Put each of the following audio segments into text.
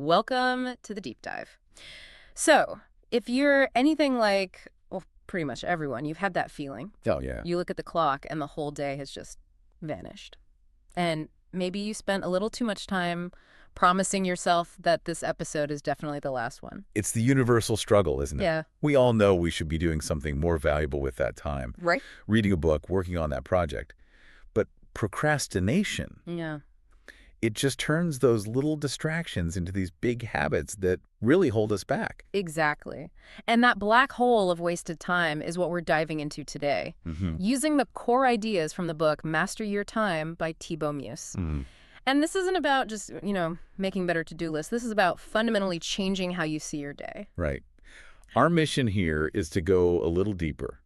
Welcome to the deep dive. So, if you're anything like, well, pretty much everyone, you've had that feeling. Oh, yeah. You look at the clock and the whole day has just vanished. And maybe you spent a little too much time promising yourself that this episode is definitely the last one. It's the universal struggle, isn't it? Yeah. We all know we should be doing something more valuable with that time. Right? Reading a book, working on that project. But procrastination, Yeah. it just turns those little distractions into these big habits that really hold us back. Exactly. And that black hole of wasted time is what we're diving into today, using the core ideas from the book Master Your Time by Thibaut Meurisse. And this isn't about just, making better to-do lists. This is about fundamentally changing how you see your day. Right. Our mission here is to go a little deeper.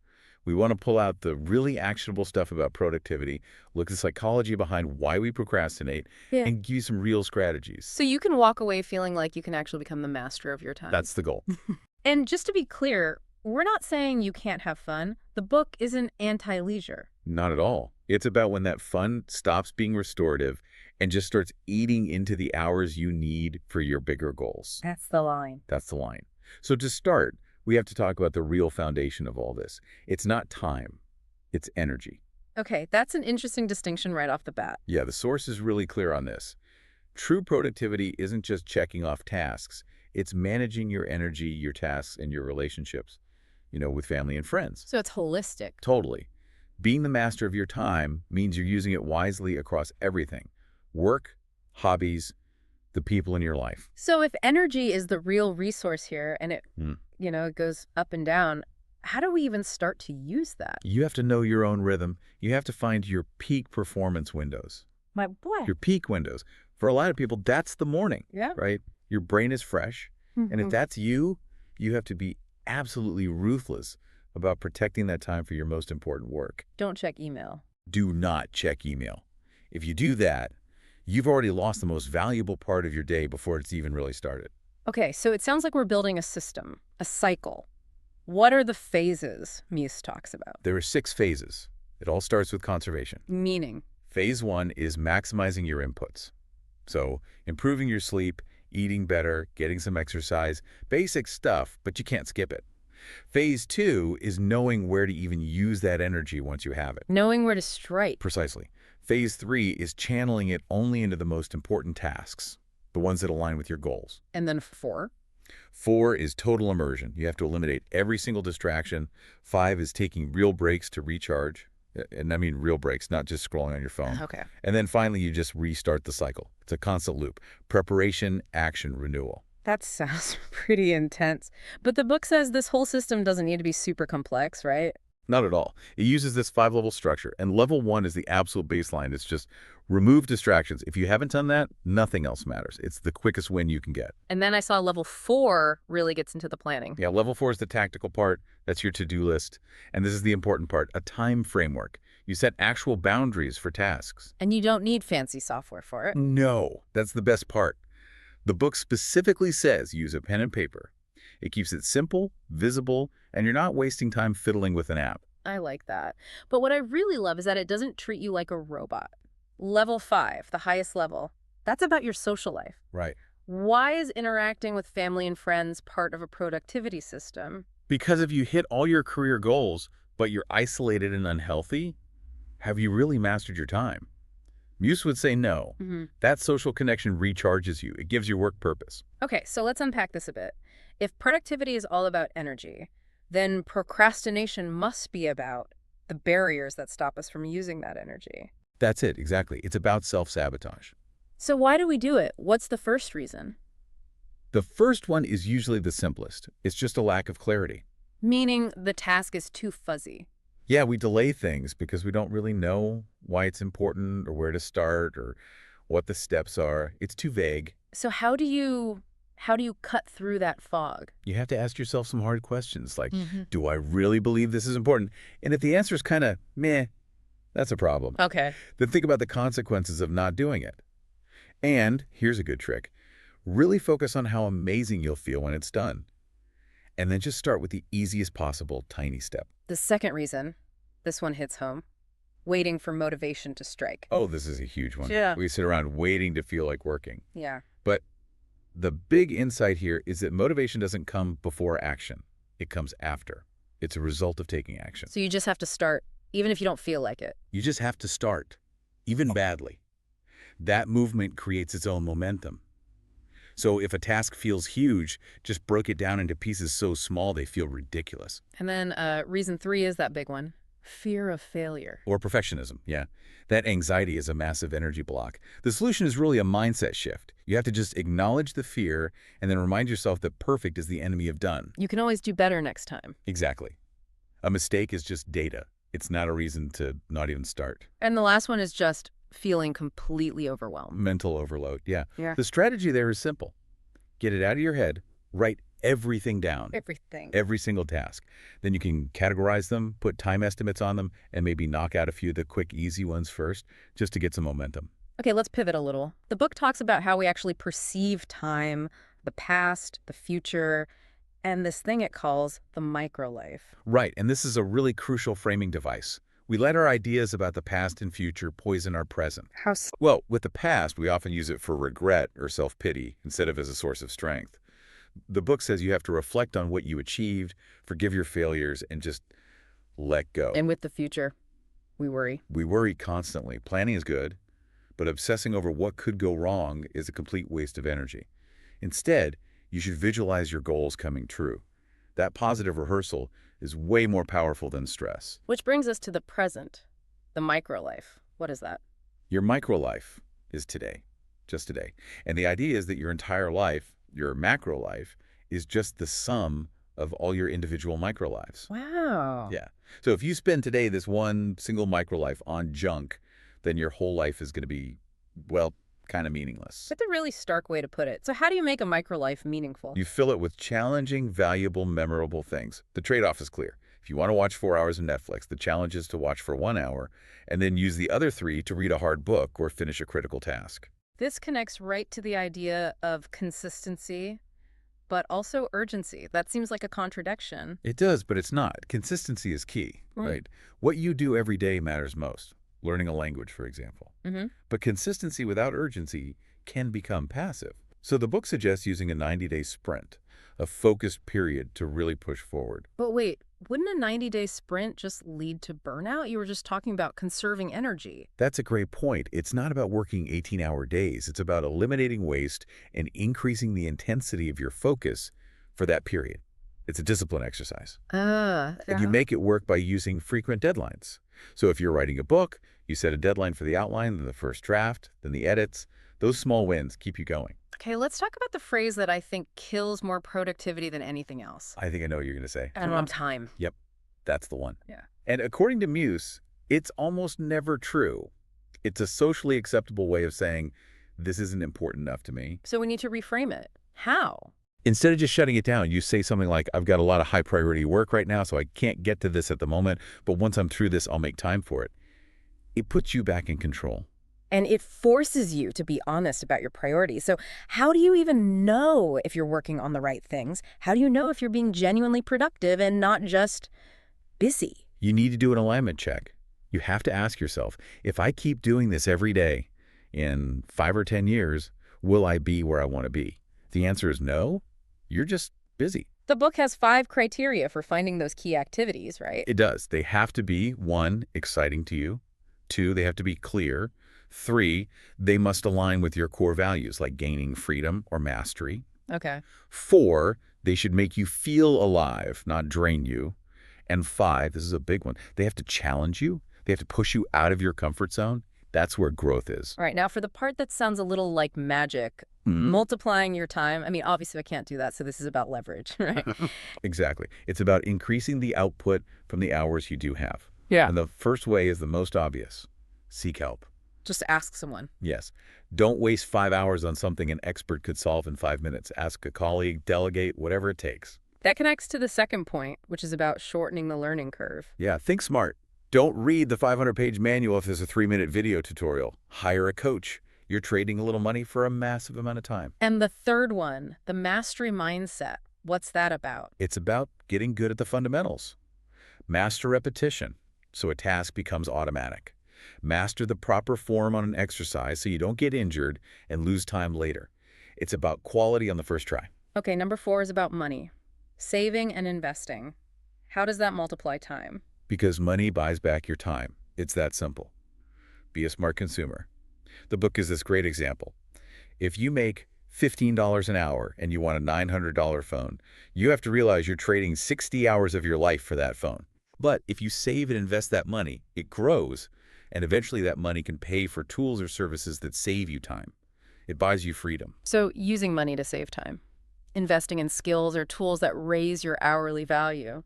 We want to pull out the really actionable stuff about productivity, look at the psychology behind why we procrastinate, and give you some real strategies. So you can walk away feeling like you can actually become the master of your time. That's the goal. And just to be clear, we're not saying you can't have fun. The book isn't anti-leisure. Not at all. It's about when that fun stops being restorative and just starts eating into the hours you need for your bigger goals. That's the line. That's the line. So to start, we have to talk about the real foundation of all this. It's not time, it's energy. Okay, that's an interesting distinction right off the bat. Yeah, the source is really clear on this. True productivity isn't just checking off tasks. It's managing your energy, your tasks, and your relationships, with family and friends. So it's holistic. Totally. Being the master of your time means you're using it wisely across everything. Work, hobbies, the people in your life. So if energy is the real resource here and it, it goes up and down, how do we even start to use that? You have to know your own rhythm. You have to find your peak performance windows. My boy. Your peak windows. For a lot of people, that's the morning, Yeah. right? Your brain is fresh. And if that's you, you have to be absolutely ruthless about protecting that time for your most important work. Don't check email. Do not check email. If you do that, you've already lost the most valuable part of your day before it's even really started. Okay, so it sounds like we're building a system, a cycle. What are the phases Meurisse talks about? There are 6 phases. It all starts with conservation. Meaning? Phase 1 is maximizing your inputs. So improving your sleep, eating better, getting some exercise, basic stuff, but you can't skip it. Phase 2 is knowing where to even use that energy once you have it. Knowing where to strike. Precisely. Phase 3 is channeling it only into the most important tasks, the ones that align with your goals. And then 4? 4 is total immersion. You have to eliminate every single distraction. 5 is taking real breaks to recharge. And I mean real breaks, not just scrolling on your phone. Okay. And then finally, you just restart the cycle. It's a constant loop. Preparation, action, renewal. That sounds pretty intense. But the book says this whole system doesn't need to be super complex, right? Not at all. It uses this 5-level structure, and level 1 is the absolute baseline. It's just remove distractions. If you haven't done that, nothing else matters. It's the quickest win you can get. And then I saw level 4 really gets into the planning. Yeah, level 4 is the tactical part. That's your to-do list. And this is the important part, a time framework. You set actual boundaries for tasks. And you don't need fancy software for it. No, that's the best part. The book specifically says use a pen and paper. It keeps it simple, visible, and you're not wasting time fiddling with an app. I like that. But what I really love is that it doesn't treat you like a robot. Level 5, the highest level, that's about your social life. Right. Why is interacting with family and friends part of a productivity system? Because if you hit all your career goals, but you're isolated and unhealthy, have you really mastered your time? Meurisse would say no. That social connection recharges you. It gives your work purpose. Okay, so let's unpack this a bit. If productivity is all about energy, then procrastination must be about the barriers that stop us from using that energy. That's it, exactly. It's about self-sabotage. So why do we do it? What's the first reason? The first one is usually the simplest. It's just a lack of clarity. Meaning the task is too fuzzy. Yeah, we delay things because we don't really know why it's important or where to start or what the steps are. It's too vague. So how do you cut through that fog? You have to ask yourself some hard questions like, do I really believe this is important? And if the answer is kind of meh, that's a problem. Okay. Then think about the consequences of not doing it. And here's a good trick. Really focus on how amazing you'll feel when it's done. And then just start with the easiest possible tiny step. The second reason, this one hits home, waiting for motivation to strike. Oh, this is a huge one. Yeah. We sit around waiting to feel like working. Yeah. But The big insight here is that motivation doesn't come before action. It comes after. It's a result of taking action. So you just have to start, even if you don't feel like it. You just have to start, even badly. That movement creates its own momentum. So if a task feels huge, just break it down into pieces so small they feel ridiculous. And then reason 3 is that big one. Fear of failure. Or perfectionism, yeah. That anxiety is a massive energy block. The solution is really a mindset shift. You have to just acknowledge the fear and then remind yourself that perfect is the enemy of done. You can always do better next time. Exactly. A mistake is just data. It's not a reason to not even start. And the last one is just feeling completely overwhelmed. Mental overload, yeah. Yeah. The strategy there is simple. Get it out of your head, write everything down. Everything. Every single task. Then you can categorize them, put time estimates on them, and maybe knock out a few of the quick, easy ones first, just to get some momentum. Okay, let's pivot a little. The book talks about how we actually perceive time, the past, the future, and this thing it calls the microlife. Right, and this is a really crucial framing device. We let our ideas about the past and future poison our present. How so? Well, with the past, we often use it for regret or self-pity instead of as a source of strength. The book says you have to reflect on what you achieved, forgive your failures, and just let go. And with the future, we worry. We worry constantly. Planning is good, but obsessing over what could go wrong is a complete waste of energy. Instead, you should visualize your goals coming true. That positive rehearsal is way more powerful than stress. Which brings us to the present, the microlife. What is that? Your micro life is today, just today. And the idea is that your entire life, your macro life, is just the sum of all your individual micro lives. Wow. Yeah. So if you spend today this one single micro life on junk, then your whole life is going to be, well, kind of meaningless. That's a really stark way to put it. So how do you make a microlife meaningful? You fill it with challenging, valuable, memorable things. The trade-off is clear. If you want to watch 4 hours of Netflix, the challenge is to watch for 1 hour and then use the other 3 to read a hard book or finish a critical task. This connects right to the idea of consistency, but also urgency. That seems like a contradiction. It does, but it's not. Consistency is key, right? What you do every day matters most. Learning a language, for example. But consistency without urgency can become passive. So the book suggests using a 90-day sprint, a focused period to really push forward. But wait, wouldn't a 90-day sprint just lead to burnout? You were just talking about conserving energy. That's a great point. It's not about working 18-hour days. It's about eliminating waste and increasing the intensity of your focus for that period. It's a discipline exercise. And you make it work by using frequent deadlines. So if you're writing a book, you set a deadline for the outline, then the first draft, then the edits. Those small wins keep you going. Okay, let's talk about the phrase that I think kills more productivity than anything else. I think I know what you're going to say. I don't have time. Yep, that's the one. Yeah. And according to Meurisse, it's almost never true. It's a socially acceptable way of saying, this isn't important enough to me. So we need to reframe it. How? Instead of just shutting it down, you say something like, I've got a lot of high priority work right now, so I can't get to this at the moment, but once I'm through this, I'll make time for it. It puts you back in control. And it forces you to be honest about your priorities. So how do you even know if you're working on the right things? How do you know if you're being genuinely productive and not just busy? You need to do an alignment check. You have to ask yourself, if I keep doing this every day, in 5 or 10 years, will I be where I want to be? The answer is no. You're just busy. The book has 5 criteria for finding those key activities, right? It does. They have to be, 1, exciting to you. 2, they have to be clear. 3, they must align with your core values, like gaining freedom or mastery. Okay. 4, they should make you feel alive, not drain you. And 5, this is a big one, they have to challenge you. They have to push you out of your comfort zone. That's where growth is. All right. Now, for the part that sounds a little like magic, multiplying your time. I mean, obviously, I can't do that, so this is about leverage, right? Exactly. It's about increasing the output from the hours you do have. Yeah. And the first way is the most obvious. Seek help. Just ask someone. Yes. Don't waste 5 hours on something an expert could solve in 5 minutes. Ask a colleague, delegate, whatever it takes. That connects to the second point, which is about shortening the learning curve. Yeah, think smart. Don't read the 500-page manual if there's a 3-minute video tutorial. Hire a coach. You're trading a little money for a massive amount of time. And the third one, the mastery mindset. What's that about? It's about getting good at the fundamentals. Master repetition, so a task becomes automatic. Master the proper form on an exercise so you don't get injured and lose time later. It's about quality on the first try. Okay, number 4 is about money. Saving and investing. How does that multiply time? Because money buys back your time. It's that simple. Be a smart consumer. The book is this great example. If you make $15 an hour and you want a $900 phone, you have to realize you're trading 60 hours of your life for that phone. But if you save and invest that money, it grows, and eventually that money can pay for tools or services that save you time. It buys you freedom. So using money to save time. Investing in skills or tools that raise your hourly value.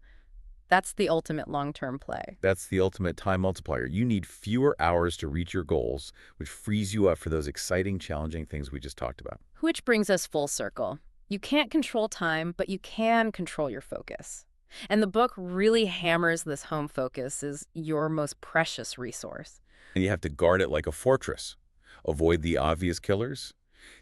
That's the ultimate long-term play. That's the ultimate time multiplier. You need fewer hours to reach your goals, which frees you up for those exciting, challenging things we just talked about. Which brings us full circle. You can't control time, but you can control your focus. And the book really hammers this home focus as your most precious resource. And you have to guard it like a fortress. Avoid the obvious killers,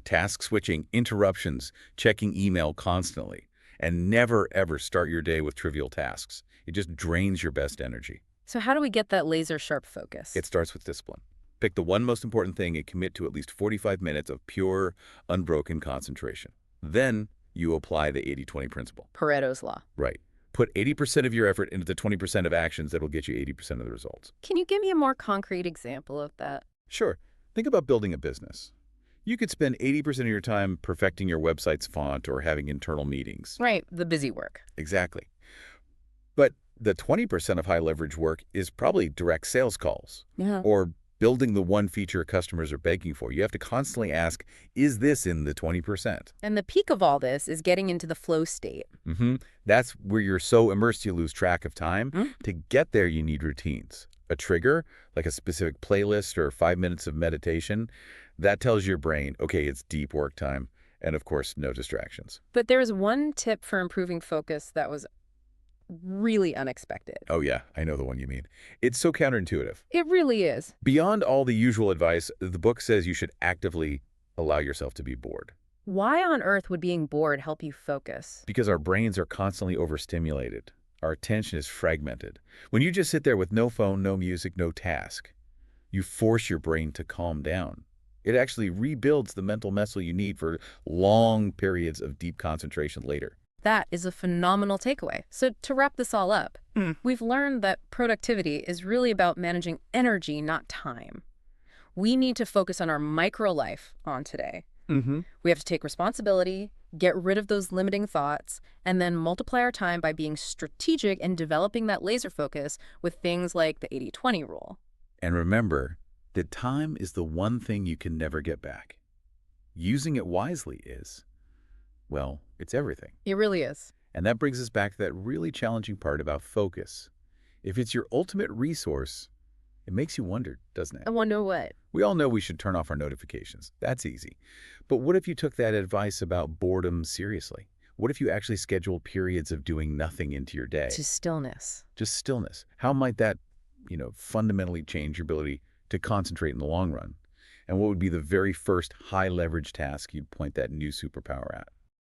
task switching, interruptions, checking email constantly, and never, ever start your day with trivial tasks. It just drains your best energy. So how do we get that laser-sharp focus? It starts with discipline. Pick the one most important thing and commit to at least 45 minutes of pure, unbroken concentration. Then you apply the 80-20 principle. Pareto's law. Right. Put 80% of your effort into the 20% of actions that will get you 80% of the results. Can you give me a more concrete example of that? Sure. Think about building a business. You could spend 80% of your time perfecting your website's font or having internal meetings. Right, the busy work. Exactly. But the 20% of high-leverage work is probably direct sales calls or building the one feature customers are begging for. You have to constantly ask, is this in the 20%? And the peak of all this is getting into the flow state. That's where you're so immersed you lose track of time. To get there, you need routines. A trigger, like a specific playlist or 5 minutes of meditation, that tells your brain, okay, it's deep work time. And of course, no distractions. But there's one tip for improving focus that was really unexpected. Oh yeah, I know the one you mean. It's so counterintuitive. It really is. Beyond all the usual advice, the book says you should actively allow yourself to be bored. Why on earth would being bored help you focus? Because our brains are constantly overstimulated. Our attention is fragmented. When you just sit there with no phone, no music, no task, you force your brain to calm down. It actually rebuilds the mental muscle you need for long periods of deep concentration later. That is a phenomenal takeaway. So to wrap this all up, we've learned that productivity is really about managing energy, not time. We need to focus on our micro life on today. We have to take responsibility, get rid of those limiting thoughts, and then multiply our time by being strategic and developing that laser focus with things like the 80-20 rule. And remember that time is the one thing you can never get back. Using it wisely is, well, it's everything. It really is. And that brings us back to that really challenging part about focus. If it's your ultimate resource, it makes you wonder, doesn't it? I wonder what? We all know we should turn off our notifications. That's easy. But what if you took that advice about boredom seriously? What if you actually scheduled periods of doing nothing into your day? Just stillness. Just stillness. How might that, fundamentally change your ability to concentrate in the long run? And what would be the very first high-leverage task you'd point that new superpower at?